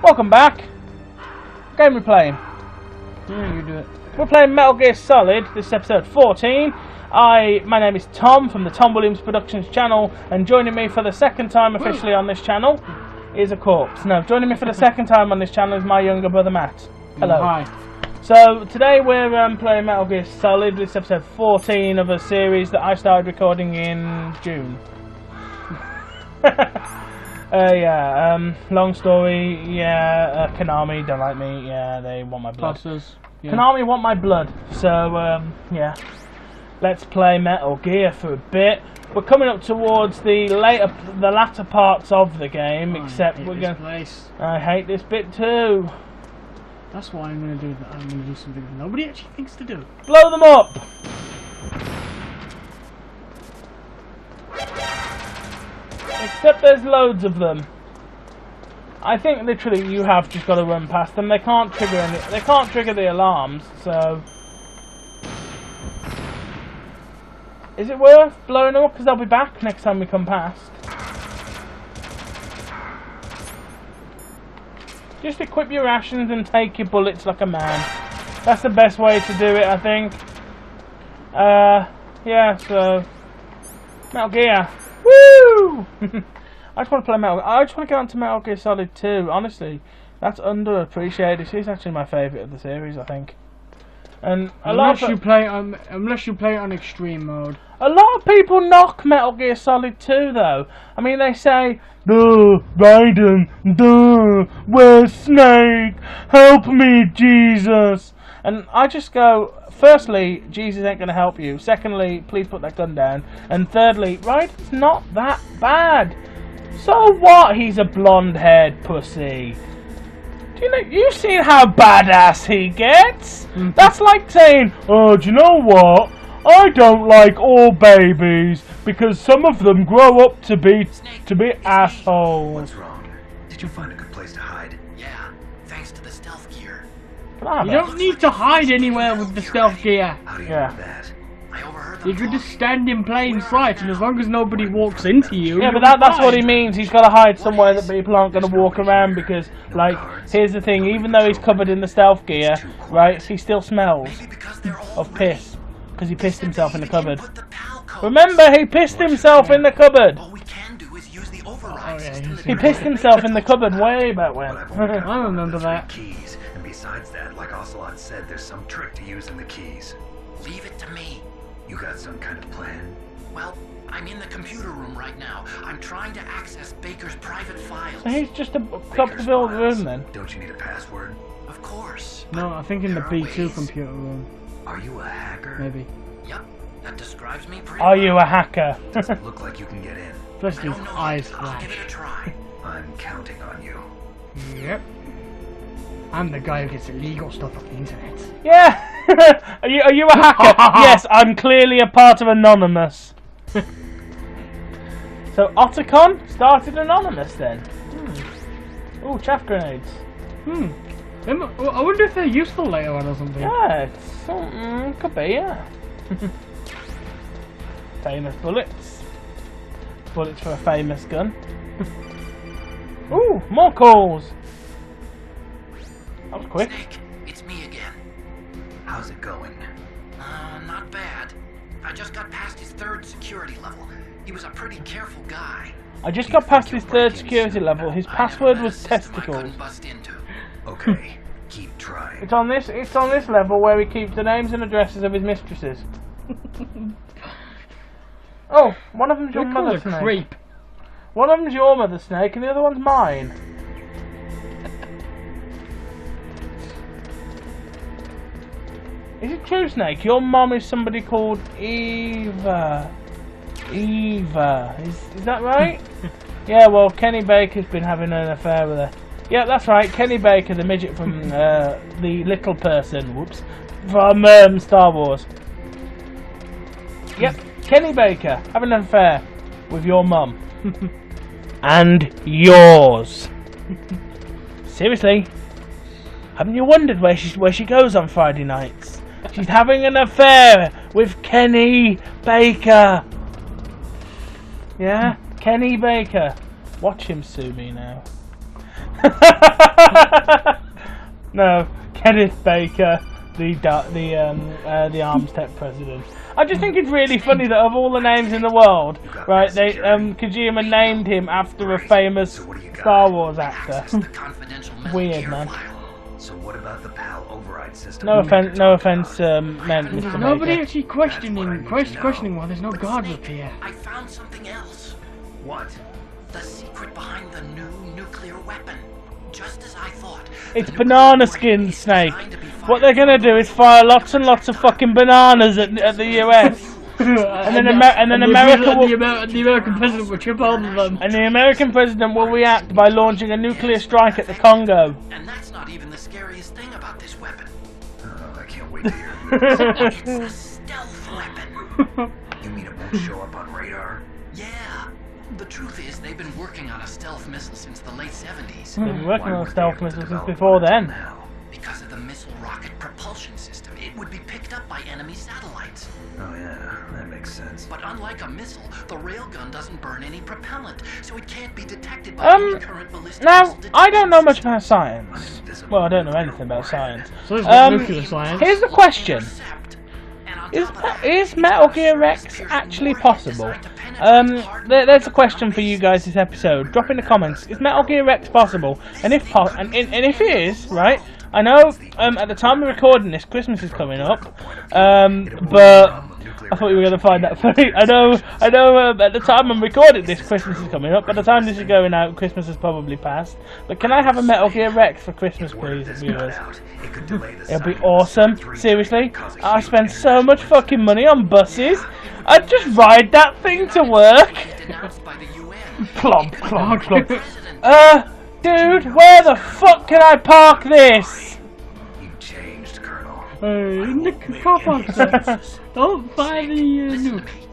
Welcome back. What game we playing? Yeah, you do it. We're playing Metal Gear Solid. This is episode 14. My name is Tom from the Tom Williams Productions channel, and joining me for the second time officially on this channel is a corpse. No, joining me for the second time on this channel is my younger brother Matt. Hello. Hi. So today we're playing Metal Gear Solid. This is episode 14 of a series that I started recording in June. Long story, Konami don't like me, they want my blood. Yeah. Konami want my blood, so, let's play Metal Gear for a bit. We're coming up towards the latter parts of the game, except we're going to... I hate this bit too. That's why I'm going to do that. I'm going to do something that nobody actually thinks to do. Blow them up! Except there's loads of them. I think literally you have just got to run past them. They can't trigger any. They can't trigger the alarms. So, is it worth blowing them up? Because they'll be back next time we come past. Just equip your rations and take your bullets like a man. That's the best way to do it, I think. Yeah. So, Metal Gear. Woo! I just want to play I just want to get on to Metal Gear Solid 2. Honestly, that's underappreciated. This is actually my favourite of the series, I think. And unless you play it on extreme mode. A lot of people knock Metal Gear Solid 2, though. I mean, they say, "Duh, Raiden, duh, where's Snake? Help me, Jesus!" And I just go, firstly, Jesus ain't going to help you. Secondly, please put that gun down. And thirdly, Raiden's not that bad. So what? He's a blonde-haired pussy. Do you know? You've seen how badass he gets? That's like saying, "Oh, do you know what? I don't like all babies because some of them grow up to be assholes." What's wrong? Did you find a good place to hide? Yeah, thanks to the stealth gear. You don't need to hide anywhere with the stealth gear. How do you know that? I overheard them. You can just stand in plain sight, and as long as nobody walks into you. Yeah, but that's what he means. He's got to hide somewhere that people aren't going to walk around because, like, here's the thing. Even though he's covered in the stealth gear, right, he still smells of piss because he pissed himself in the cupboard. Remember, he pissed himself in the cupboard. All we can do is use the override system. He pissed himself in the cupboard way back when. I remember that. Keys, and besides that, like Ocelot said, there's some trick to using the keys. Leave it to me. You got some kind of plan? Well, I'm in the computer room right now. I'm trying to access Baker's private files. So he's just a top of the old room then. Don't you need a password? Of course. No, I think in the B2 computer room. Are you a hacker? Maybe. Yep, that describes me pretty Are you a hacker? Doesn't look like you can get in. Plus I his don't know eyes yet. I'll give flash. it a try. I'm counting on you. Yep. I'm the guy who gets illegal stuff off the internet. Yeah. Are you a hacker? Yes, I'm clearly a part of Anonymous. So Otacon started Anonymous then. Ooh, chaff grenades. I wonder if they're useful later on or something. Yeah, it's something. Could be, yeah. Famous bullets. Bullets for a famous gun. Ooh, more calls. That was quick. Snake, it's me again. How's it going? Not bad. I just got past his third security level. He was a pretty careful guy. I just got past his third security level. His I password never was met a system I testicles. couldn't bust into. Okay, keep trying. It's on this level where he keeps the names and addresses of his mistresses. Oh, one of them's your mother snake. Creep. One of them's your mother snake and the other one's mine. Is it true, Snake? Your mum is somebody called Eva. Eva. Is that right? Yeah, well, Kenny Baker's been having an affair with her. Yeah, that's right. Kenny Baker, the midget from the little person. Whoops. From Star Wars. Yep, Kenny Baker having an affair with your mum. And yours. Seriously. Haven't you wondered where she goes on Friday nights? She's having an affair with Kenny Baker. Yeah? Kenny Baker. Watch him sue me now. No, Kenneth Baker, the Arms Tech president. I just think it's really funny that of all the names in the world, right, they Kojima named him after a famous Star Wars actor. Weird, man. So what about the PAL override system? No offense, meant Mr. Nobody Baker. actually questioning why there's no guards up here. I found something else. What? The secret behind the new nuclear weapon. Just as I thought. It's banana skin, Snake. What they're gonna do is fire lots and lots of fucking bananas at the US. And then America will... the American president will trip over them. And the American president will react by launching a nuclear strike at the Congo. And that's not even the scariest thing about this weapon. Oh, I can't wait to hear this. It's a stealth weapon. You mean it won't show up on radar? Yeah. The truth is, they've been working on a stealth missile since the late 70s. They've been working Why on would stealth they have to missiles since develop before one then. now? Because of the missile rocket propulsion system, it would be picked up by enemy satellites. Oh yeah, that makes sense. But unlike a missile, the railgun doesn't burn any propellant, so it can't be detected by any current ballistic Now, missile I don't know much detection about science. Well, I don't know anything about science. So it's like nuclear science. Here's the question. Intercept. And on top of that, Is Metal Gear Rex actually possible? There's a question for you guys this episode. Drop in the comments. Is Metal Gear Rex possible? And if if it is, right? I know at the time of recording this, Christmas is coming up. But I thought you were going to find that funny. I know. At the time I'm recording this, Christmas is coming up. By the time this is going out, Christmas has probably passed. But can I have a Metal Gear Rex for Christmas, please, viewers? It'll be awesome. Seriously, I spend so much fucking money on buses. I'd just ride that thing to work. denounced by the UN. Plomp, plomp, plomp. Dude, where the fuck can I park this? You changed, Colonel. In the car park, sir. Don't fire the Listen nuke. to me.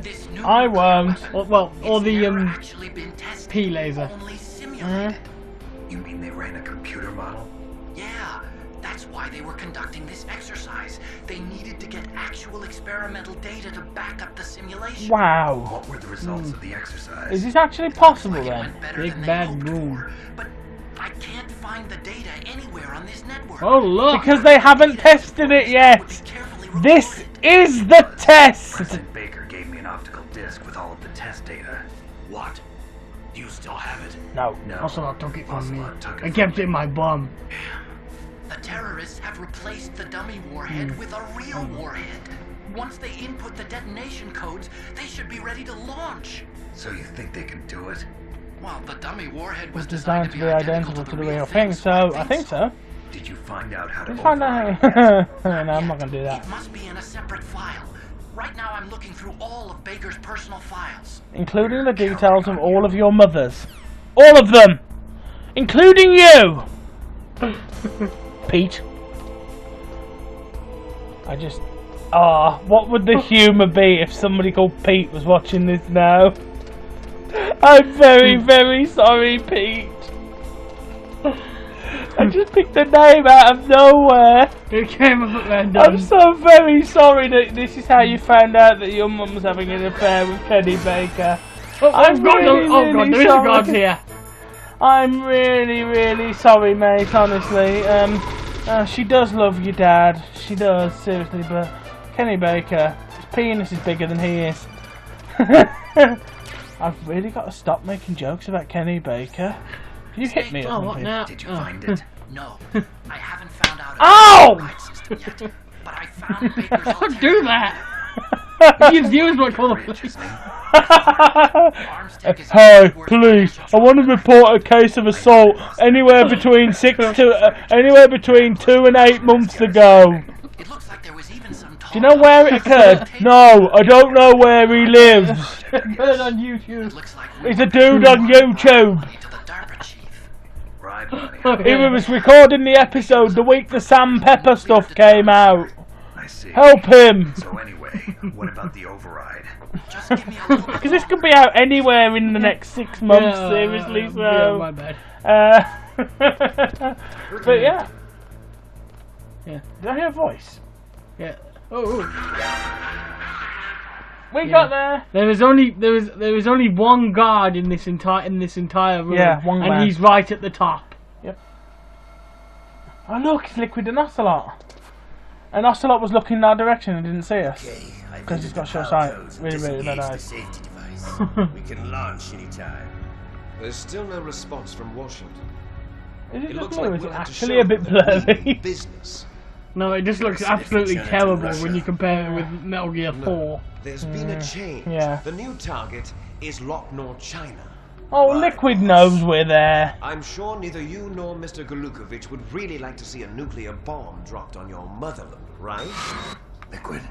This nuclear I won't. Or the never actually been tested, P laser. only simulated. You mean they ran a computer model? Yeah, that's why they were conducting this exercise. They needed to get actual experimental data to back up the simulation. Wow. What were the results of the exercise? Is this actually possible It then? went better Big than they bad hoped boom. for, but I can't find the data anywhere on this network. Oh look! Because they haven't tested it yet. Carefully This recorded. is the test. President Baker gave me an optical disc with all of the test data. What? You still have it? No. No. Ocelot took it from me. Ocelot took it I from kept it me. in my bum. The terrorists have replaced the dummy warhead with a real warhead. Once they input the detonation codes, they should be ready to launch. So you think they can do it? Well, the dummy warhead was Designed to be identical to the real thing, so I think so. Did you find out how to Let's find override out. it? No, I'm not gonna do that. It must be in a separate file. Right now I'm looking through all of Baker's personal files. Including the details of all of your mothers. All of them! Including you! Pete. I just... what would the humour be if somebody called Pete was watching this now? I'm very, very sorry, Pete. I just picked a name out of nowhere. It came up at random. I'm so very sorry that this is how you found out that your mum was having an affair with Kenny Baker. I'm really, really there is a sorry. guard here. I'm really, really sorry, mate, honestly. She does love your dad. She does, seriously, but Kenny Baker, his penis is bigger than he is. I've really got to stop making jokes about Kenny Baker. You hit me or Oh, what something. now? Did you find it? No, I haven't found out Ow! about the system yet. But I found Baker's Don't do that! Your viewers might call the police. Hi, police. I want to report a case of assault anywhere between 2 and 8 months ago. It looks like there was even some talk. Do you know where it occurred? No, I don't know where he lives. Heard on YouTube. It looks like He's a dude on YouTube. money to the DARPA chief. Right, money. He was recording the episode the week the Sam Pepper stuff came out. I see. Help him. So anyway, what about the override? Just give me a little bit Because this could be out anywhere in the next 6 months, seriously, Yeah, my so... bad. But yeah. Yeah. Did I hear a voice? Yeah. Oh. We got there. There was only one guard in this entire room. Yeah, one and man. he's right at the top. Yep. Oh look, it's Liquid and Ocelot. And Ocelot was looking in our direction and didn't see us. Because he's got short sight. Really bad eyes. We can launch anytime. There's still no response from Washington. Is it just looks me, like or is we'll it have to actually show a bit them that we blurry? mean business. No, it just looks absolutely terrible when you compare it with Metal Gear 4. There's been a change. Yeah. The new target is Locknor, China. Oh, Liquid knows we're there. I'm sure neither you nor Mr. Galukovich would really like to see a nuclear bomb dropped on your motherland, right? Liquid.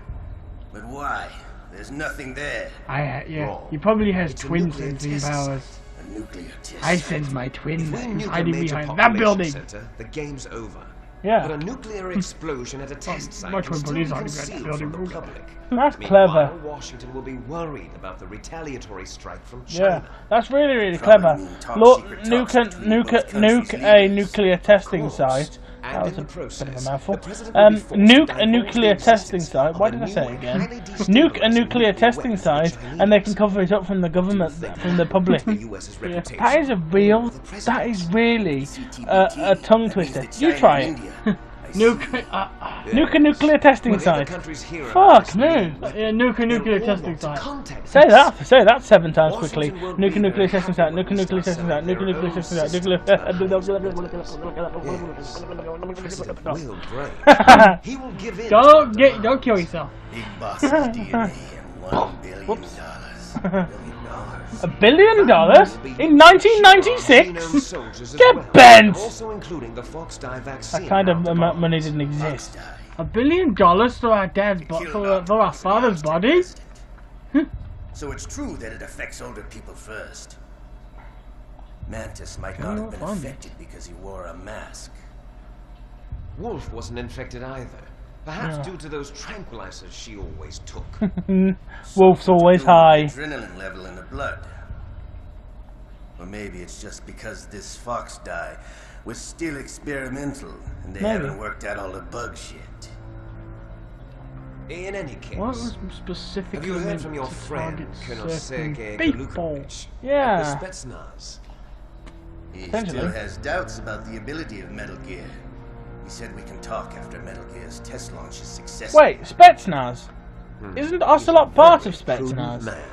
But why? There's nothing there. Yeah. He probably has It's a twin nuclear sensing test powers. A nuclear test. I sense my twin If we is nuke a hiding major behind that population building. center, the game's over. Yeah. But a nuclear explosion at a test site much can more still police be hiding behind that concealed building from the rules. public. That's Meanwhile, clever. Washington will be worried about the retaliatory strike from Yeah, China. that's really Probably clever. mean top Look, secret nuke talks between both countries' a leaders. nuclear testing Of course, site. and That was in the a bit process, of a mouthful. the president will be forced to Nuke a divulge nuclear the testing existence site. Why of did a I say new it again? highly Nuke a destabilizing nuclear testing weapon for site, Chinese. and they can cover it up from the government, from the public. The US's Yeah, reputation. that is a real. The president. That is really CTBT. a tongue That means twister. that You China try and it. India. I see. Nuke a nuclear testing When the other site. countries hear about Fuck this me. new weapon, Yeah, nuke a nuclear they'll all testing want to site. contact Say us. that. Say that 7 times quickly. Washington won't Nuke be a nuclear very testing site. happy Nuke a when we nuclear start testing site. Nuke a selling nuclear their testing own site. Nuclear. President will break. He will give in. Don't kill yourself. Big boss's DNA and $1 billion. Whoops. $1 $1 billion in 1996? Get Get bent! Also including the Foxhound vaccine. That kind of money didn't exist. $1 billion for our dad's for our father's body? So it's true that it affects older people first. Mantis might not have been funny. affected because he wore a mask. Wolf wasn't infected either. Perhaps due to those tranquilizers she always took. Wolf's always Due to high. the adrenaline level in the blood. Or maybe it's just because this fox dye was still experimental and they Maybe. haven't worked out all the bug shit. In any case, What was specifically have you heard meant from your to friend, target Colonel certain Sergei people? Galukovich? Yeah. At the Spetsnaz. He Potentially. still has doubts about the ability of Metal Gear. He said we can talk after Metal Gear's test launch is successful. Wait, Spetsnaz? Isn't Ocelot part of Very prudent Spetsnaz? man.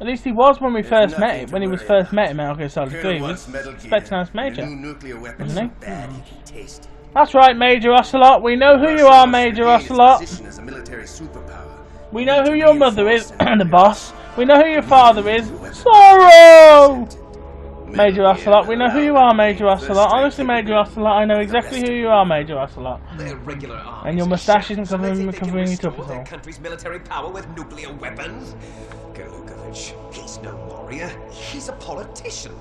At least he was when we first met nothing him. to When he was worry first about. met in Metal Gear Solid 3, Colonel he was wants Metal Gear. Spetsnaz The Major. new nuclear weapon Isn't so he? bad he can taste it. That's right, Major Ocelot. We know who you are, Major Ocelot. Position as a military superpower. We know who your mother is, the boss. We know who your father is, Sorrow! Major Ocelot, we know who you are, Major Ocelot. Honestly, Major Ocelot, I know exactly who you are, Major Ocelot. Their regular armies And your are moustache shattered, isn't so they covering- think they can covering it up restore at their all. country's military power with nuclear weapons. Galukovich, he's no warrior. He's a politician.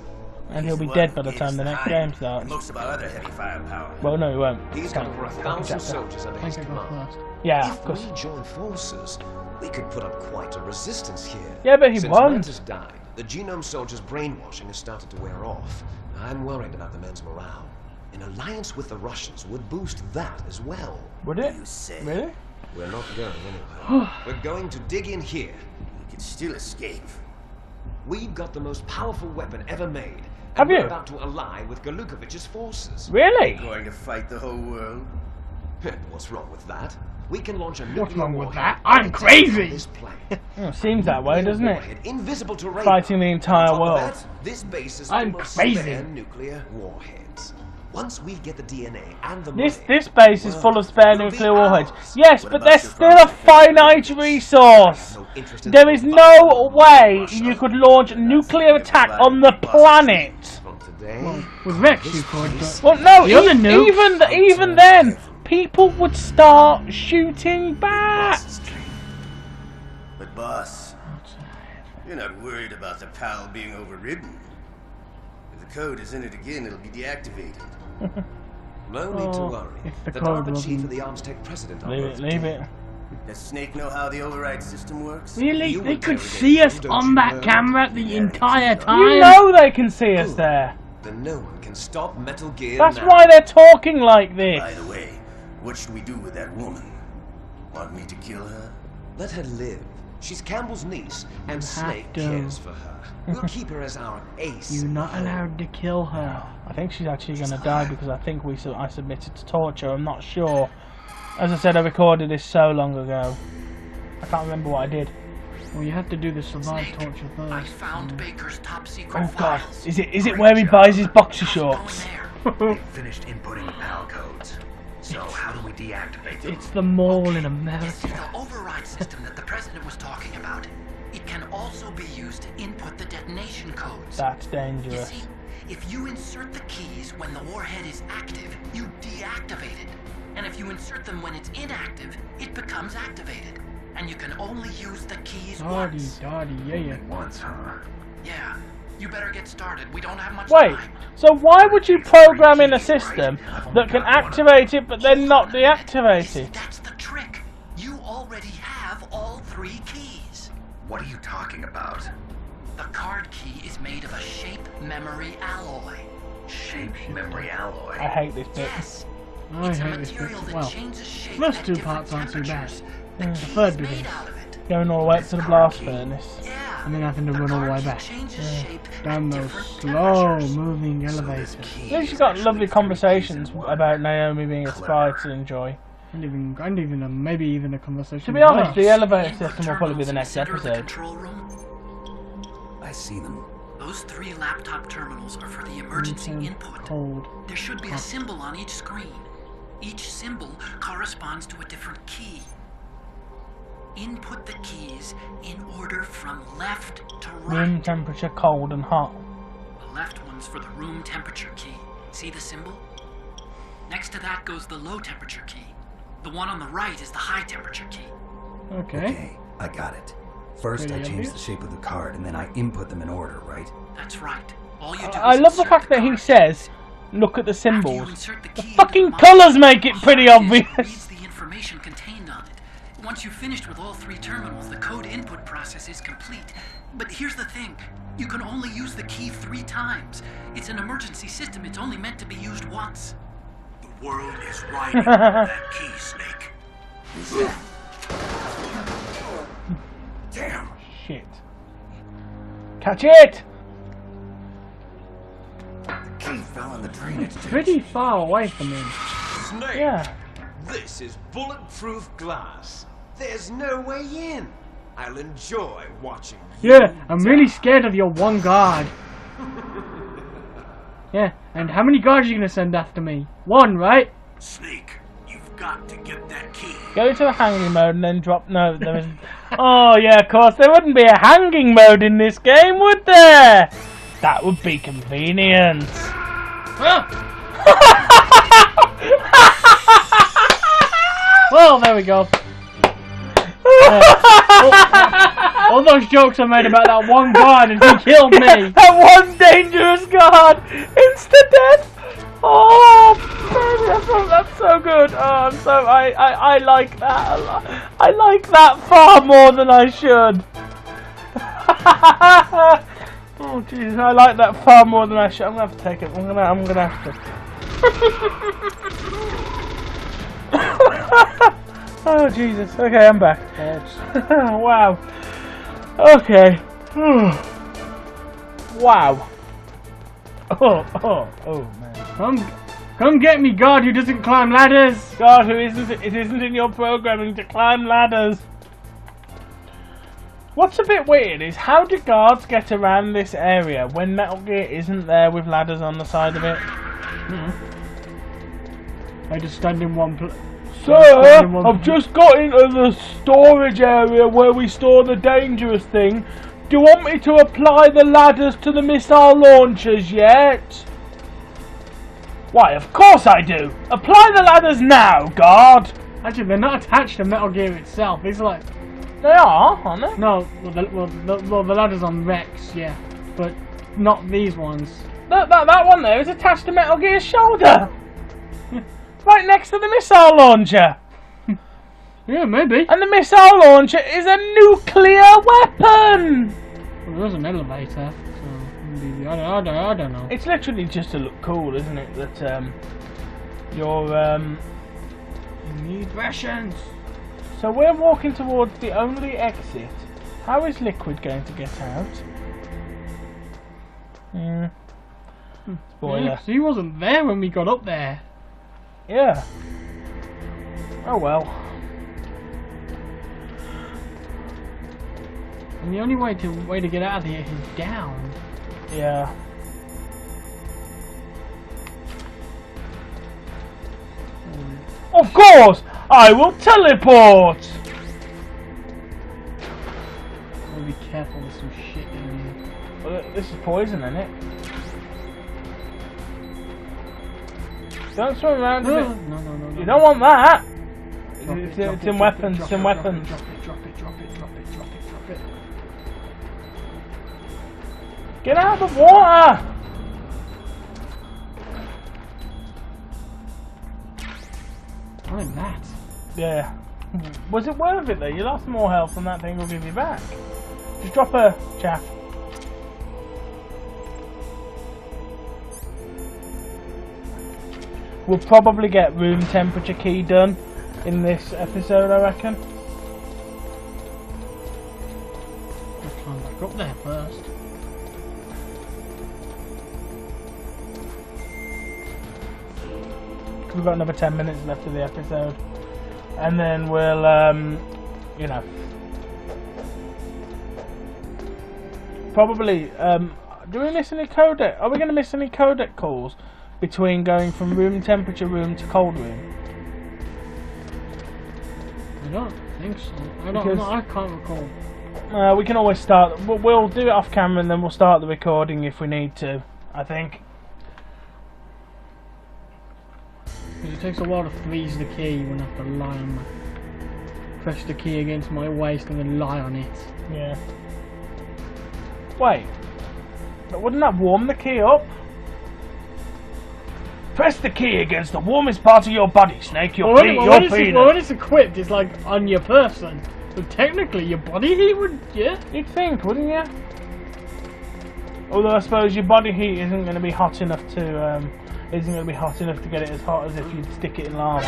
And he'll be dead by the time the next game starts. Most of our other heavy firepower. Well, no, he won't. He's got over 1,000 soldiers under I his think I go command. first. Yeah, of If course. we join forces, we could put up quite a resistance here. Yeah, but he Since won't. Mantis died, the genome soldiers' brainwashing has started to wear off. I'm worried about the men's morale. An alliance with the Russians would boost that as well. Would it? You say Really? We're not going anywhere. We're going to dig in here. we can still escape. We've got the most powerful weapon ever made. Have and we're you? about to ally with Galukovich's forces. Really? Going to fight the whole world? What's wrong with that? We can launch a nuclear What's wrong with warhead that? I'm anytime crazy! on this planet. Oh, seems that way, doesn't it? Warhead, invisible to radar. Fighting the entire On top of world. that, this base is I'm full of crazy. spare nuclear warheads. Once we get the DNA and the This money, this base is full of spare it'll be nuclear warheads. ours. Yes, What but about there's your still a finite resource. no interest in There is no way you could launch a nuclear attack on the planet. From today, With Rex, you could, but Well, no, The other nuke- even then, people would start shooting back. But boss, you're not worried about the PAL being overridden. If the code is in it again, it'll be deactivated. no need to Oh, worry. if the The code DARPA chief wasn't- of the arms tech president on Leave Earth it, leave it. Does Snake know how the override system works? really, You they could interrogate see them, us don't on you that know? camera the entire time. You know they can see us there. Then no one can stop Metal Gear That's now. why they're talking like By this. the way, what should we do with that woman? Want me to kill her? Let her live. She's Campbell's niece, and Snake to. cares for her. We'll keep her as our ace. You're not allowed to kill her. I think she's actually going to die because I think I submitted to torture. I'm not sure. As I said, I recorded this so long ago. I can't remember what I did. Well, you have to do the survive Snake, torture first. I found Baker's top secret Oh god, files. is it where he buys his boxer How's it going shorts? there? They've finished inputting the PAL codes. So how do we deactivate them? It's the mall in You see, America. the override system that the president was talking about, it can also be used to input the detonation codes. That's You dangerous. see, if you insert the keys when the warhead is active, you deactivate it. And if you insert them when it's inactive, it becomes activated. And you can only use the keys Daddy, once. daddy, yeah. Once, huh? Yeah, you better get started. We don't have much Wait, time. so why would you program in a system that can activate it but then not deactivate it? That's the trick. You already have all 3 keys. What are you talking about? The card key is made of a shape memory alloy. Shape memory alloy. I hate this bit. Yes. I It's a hate this material bit. that Well, changes shape first at 2 different parts aren't too bad. temperatures. The The key third is bit made is. out of it. Going all the way up to the blast furnace. Yeah. And then having to The run all the card way key back. changes shape Down at those different slow temperatures. moving So elevators. this key At least is she's got actually lovely 3 conversations keys in one. about Naomi being a spy to enjoy. And even maybe even a conversation. To be with honest, us. the elevator Input system will probably be the terminals next in the center of the episode. control room. I see them. Those 3 laptop terminals are for the emergency input. Cold. There should be a symbol on each screen. Each symbol corresponds to a different key. Input the keys in order from left to right. Room temperature, cold and hot. The left one's for the room temperature key. See the symbol? Next to that goes the low temperature key. The one on the right is the high temperature key. Okay. Okay, I got it. First, I Pretty change obvious. the shape of the card, and then I input them in order, right? That's right. All you do I is love the insert fact that he card. says, look at the After you symbols. insert the The key into fucking the colours module, make it a pretty hard disk obvious. reads the information contained on it. Once you've finished with all 3 terminals, the code input process is complete. But here's the thing. You can only use the key 3 times. It's an emergency system. It's only meant to be used once. The world is riding on that key, Snake. Damn. Shit. Catch it! The key fell in the drainage ditch. Pretty far away from him. Snake, Yeah. this is bulletproof glass. There's no way in. I'll enjoy watching you. Yeah, I'm really scared of your one guard. Yeah, and how many guards are you gonna send after me? 1, right? Snake, you've got to get that key. Go into the hanging mode and then drop. No, there isn't. Oh, yeah, of course. There wouldn't be a hanging mode in this game, would there? That would be convenient. Well, there we go. All those jokes I made about that one guard and he killed me. That one dangerous guard! Insta-death! Oh, baby, that's so good. Oh, I like that a lot. I like that far more than I should. Oh, Jesus, I like that far more than I should. I'm gonna have to take it. I'm gonna have to. Oh, Jesus. Okay, I'm back. Wow. Okay. Wow. Oh, man. Come get me, guard who doesn't climb ladders. God, it isn't in your programming to climb ladders. What's a bit weird is how do guards get around this area when Metal Gear isn't there with ladders on the side of it? I just stand in one place. Sir, I've just got into the storage area where we store the dangerous thing. Do you want me to apply the ladders to the missile launchers yet? Why, of course I do! Apply the ladders now, guard! Actually, they're not attached to Metal Gear itself. These are like They are, aren't they? no, the ladders on Rex, yeah, but not these ones. That one there is attached to Metal Gear's shoulder! Right next to the missile launcher! Yeah, maybe. And the missile launcher is a nuclear weapon! Well, there's an elevator, so maybe, I don't know. It's literally just to look cool, isn't it? That you're You need rations. So we're walking towards the only exit How is Liquid going to get out? Spoiler. Yeah, 'cause he wasn't there when we got up there. Yeah. Oh well. And the only way to get out of here is down. Yeah. Of course! I will teleport! Gotta be careful, there's some shit in here. Well, this is poison, isn't it? Don't swim around with it. No. You don't want that! Drop It's it, in weapons, it's in weapons. Drop it. Get out of the water! I like that. Yeah. Was it worth it though? You lost more health than that thing will give you back. Just drop a chaff. We'll probably get room temperature key done in this episode, I reckon. Let's climb back up there first. We've got another 10 minutes left of the episode. And then we'll, you know. Probably, do we miss any codec? Are we going to miss any codec calls between going from room temperature room to cold room? I don't think so. I can't recall. We can always start. We'll do it off camera and then we'll start the recording if we need to, I think. Because it takes a while to freeze the key when I have to lie on my... Press the key against my waist and then lie on it. Yeah. Wait. But wouldn't that warm the key up? Press the key against the warmest part of your body, Snake. Your penis. When it's equipped, it's like on your person. So technically, your body heat would, yeah? You'd think, wouldn't you? Although I suppose your body heat isn't going to be hot enough to get it as hot as if you'd stick it in lava.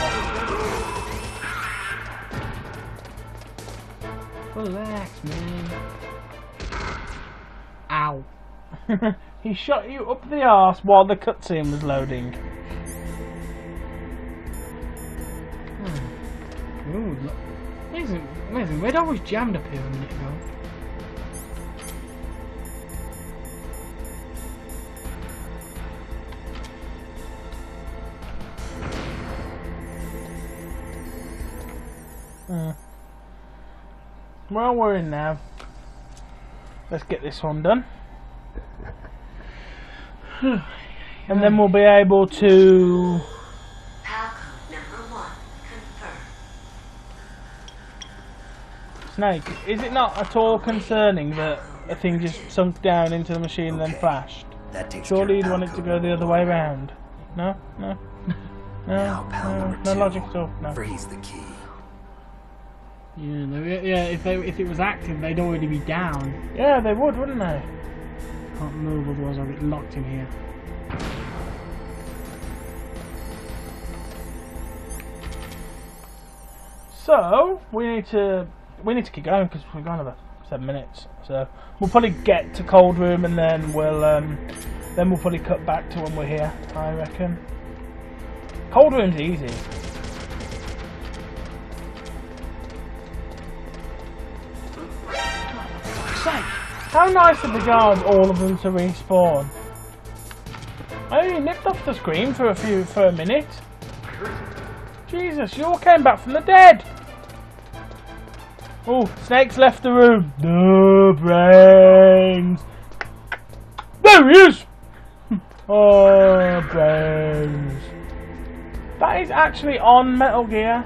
Relax, man. Ow. He shot you up the arse while the cutscene was loading. Ooh, look. Amazing. Where'd I was jammed up here a minute ago? Well, we're in now. Let's get this one done. And then we'll be able to... Snake, is it not at all concerning that a thing just sunk down into the machine and then flashed? That takes Surely care you'd of want it to Pal go the other way around. No? Now, pal No number 2. logic at all. No. Freeze the key. Yeah, if it was active, they'd already be down. Yeah, they would, wouldn't they? Can't move, otherwise I'll get locked in here. So we need to keep going because we've got another 7 minutes. So we'll probably get to cold room and then we'll probably cut back to when we're here. I reckon. Cold room's easy. How nice of the guards, all of them, to respawn. I only nipped off the screen for a minute. Jesus, you all came back from the dead. Oh, Snake's left the room. No brains. There he is. Oh, brains. That is actually on Metal Gear.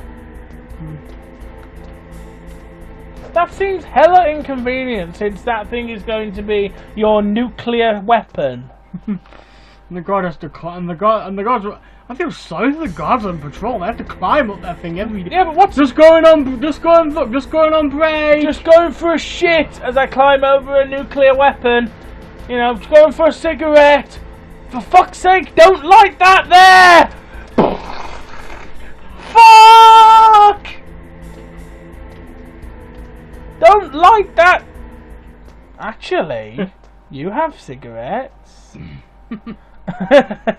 That seems hella inconvenient since that thing is going to be your nuclear weapon. And the guard has to climb. And the guards. I feel sorry for the guards on patrol. They have to climb up that thing every day. Yeah, but what's just going on? Just going on break. Just going for a shit as I climb over a nuclear weapon. You know, just going for a cigarette. For fuck's sake, don't light that there! Fuck! Don't light that actually, you have cigarettes.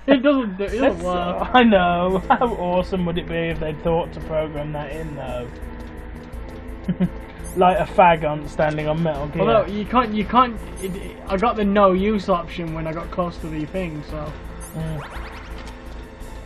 It doesn't work. I know. How awesome would it be if they'd thought to program that in, though? Like a fag on standing on Metal Gear. Although you can't. I got the no use option when I got close to the thing, so.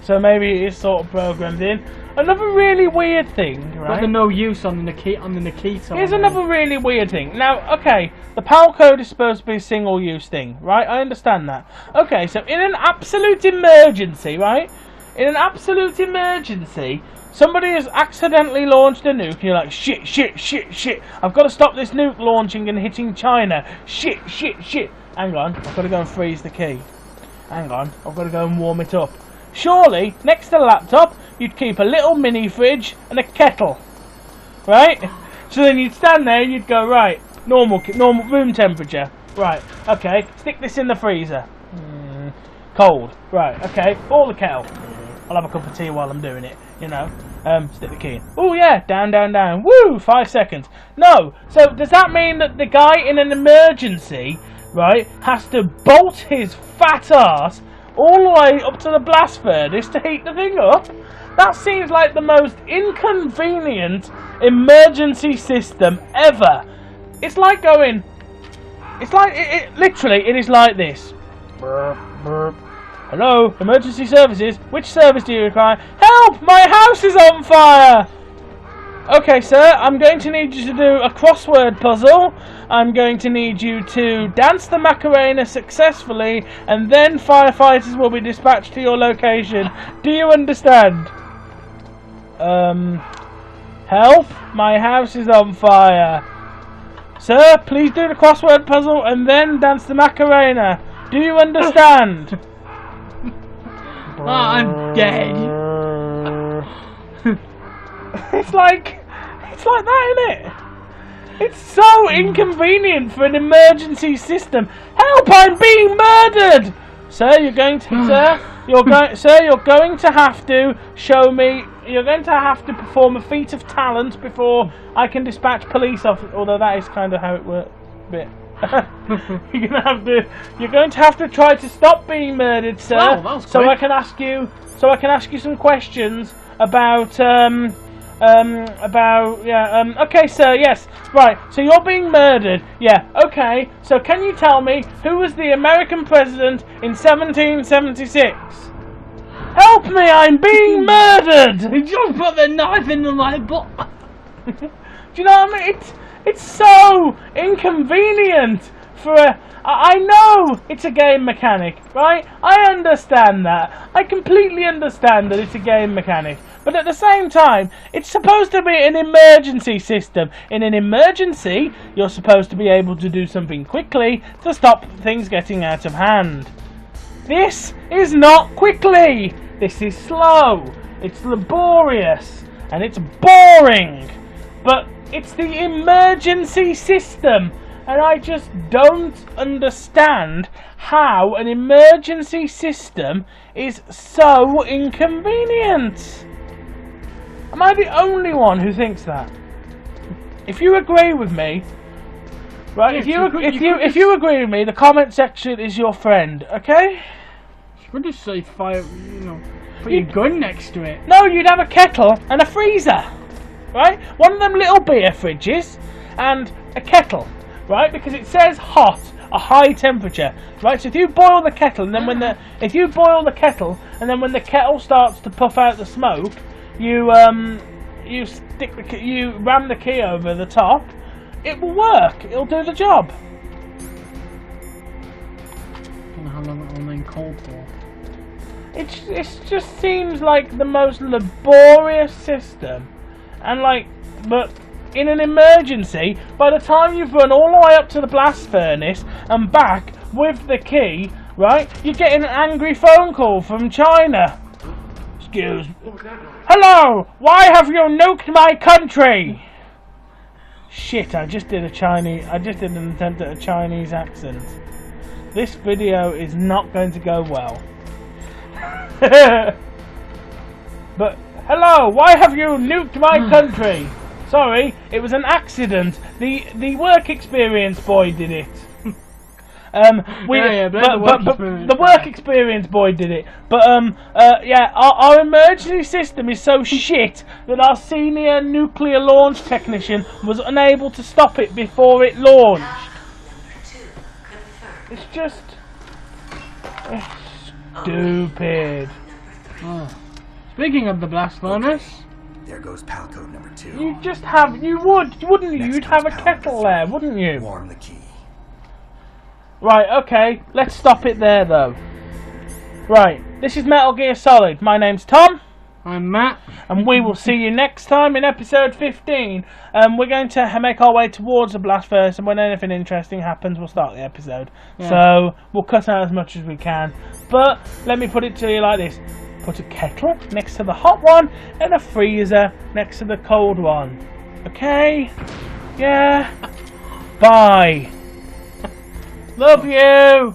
So maybe it's sort of programmed in. Another really weird thing, right? Got the no use on the Nikita. Here's another really weird thing. Now, okay, the PAL code is supposed to be a single-use thing, right? I understand that. Okay, so in an absolute emergency, right? In an absolute emergency, somebody has accidentally launched a nuke, and you're like, shit, shit, shit, shit. I've got to stop this nuke launching and hitting China. Shit, shit, shit. Hang on, I've got to go and freeze the key. Hang on, I've got to go and warm it up. Surely, next to the laptop, you'd keep a little mini fridge and a kettle, right? So then you'd stand there and you'd go, right, normal room temperature, right, okay, stick this in the freezer, cold, right, okay, boil the kettle, I'll have a cup of tea while I'm doing it, you know, stick the key in, oh yeah, down, down, down, woo, 5 seconds, no, so does that mean that the guy in an emergency, right, has to bolt his fat ass all the way up to the blast furnace to heat the thing up? That seems like the most inconvenient emergency system ever. It's like going... It's like... literally, it is like this. Burp, burp. Hello, emergency services. Which service do you require? Help! My house is on fire! Okay, sir, I'm going to need you to do a crossword puzzle. I'm going to need you to dance the Macarena successfully, and then firefighters will be dispatched to your location. Do you understand? Help! My house is on fire. Sir, please do the crossword puzzle and then dance the Macarena. Do you understand? Oh, I'm dead. It's like that, isn't it? It's so inconvenient for an emergency system. Help! I'm being murdered. Sir, you're going to have to show me. You're going to have to perform a feat of talent before I can dispatch police officers. Although that is kind of how it works. Bit. You're going to have to try to stop being murdered, sir. Wow, that was quick. So I can ask you some questions about okay, sir, yes, right, so you're being murdered, yeah, okay, so can you tell me who was the American president in 1776? Help me, I'm being murdered! He just put the knife into my butt. Do you know what I mean? It's so inconvenient for a... I know it's a game mechanic, right? I understand that. I completely understand that it's a game mechanic. But at the same time, it's supposed to be an emergency system. In an emergency, you're supposed to be able to do something quickly to stop things getting out of hand. This is not quickly. This is slow. It's laborious. And it's boring. But it's the emergency system. And I just don't understand how an emergency system is so inconvenient. Am I the only one who thinks that? If you agree with me, right? If you agree with me, the comment section is your friend. Okay? You could just say fire. Put your gun next to it. No, you'd have a kettle and a freezer, right? One of them little beer fridges and a kettle. Right, because it says hot, a high temperature. Right, so if you boil the kettle, and then when the kettle starts to puff out the smoke, you ram the key over the top. It will work. It'll do the job. I don't know how long it will remain cold for. It just seems like the most laborious system, and but. In an emergency, by the time you've run all the way up to the blast furnace and back with the key, right, you're getting an angry phone call from China. Excuse me. Hello, why have you nuked my country? Shit, I just did an attempt at a Chinese accent. This video is not going to go well. But, hello, why have you nuked my country? Sorry, it was an accident. The work experience boy did it. The work experience boy did it. But yeah, our emergency system is so shit that our senior nuclear launch technician was unable to stop it before it launched. It's just stupid. Oh. Speaking of the blast furnace, There goes PAL code number 2. You just have, wouldn't you? Next You'd have a comes PAL kettle number there, 3. wouldn't you? Warm the key. Right, okay, let's stop it there though. Right, this is Metal Gear Solid. My name's Tom, I'm Matt. and we will see you next time in episode 15. We're going to make our way towards the blast furnace, and when anything interesting happens, we'll start the episode. Yeah. So, we'll cut out as much as we can. But, let me put it to you like this. Put a kettle next to the hot one, and a freezer next to the cold one. Okay? Yeah? Bye. Love you!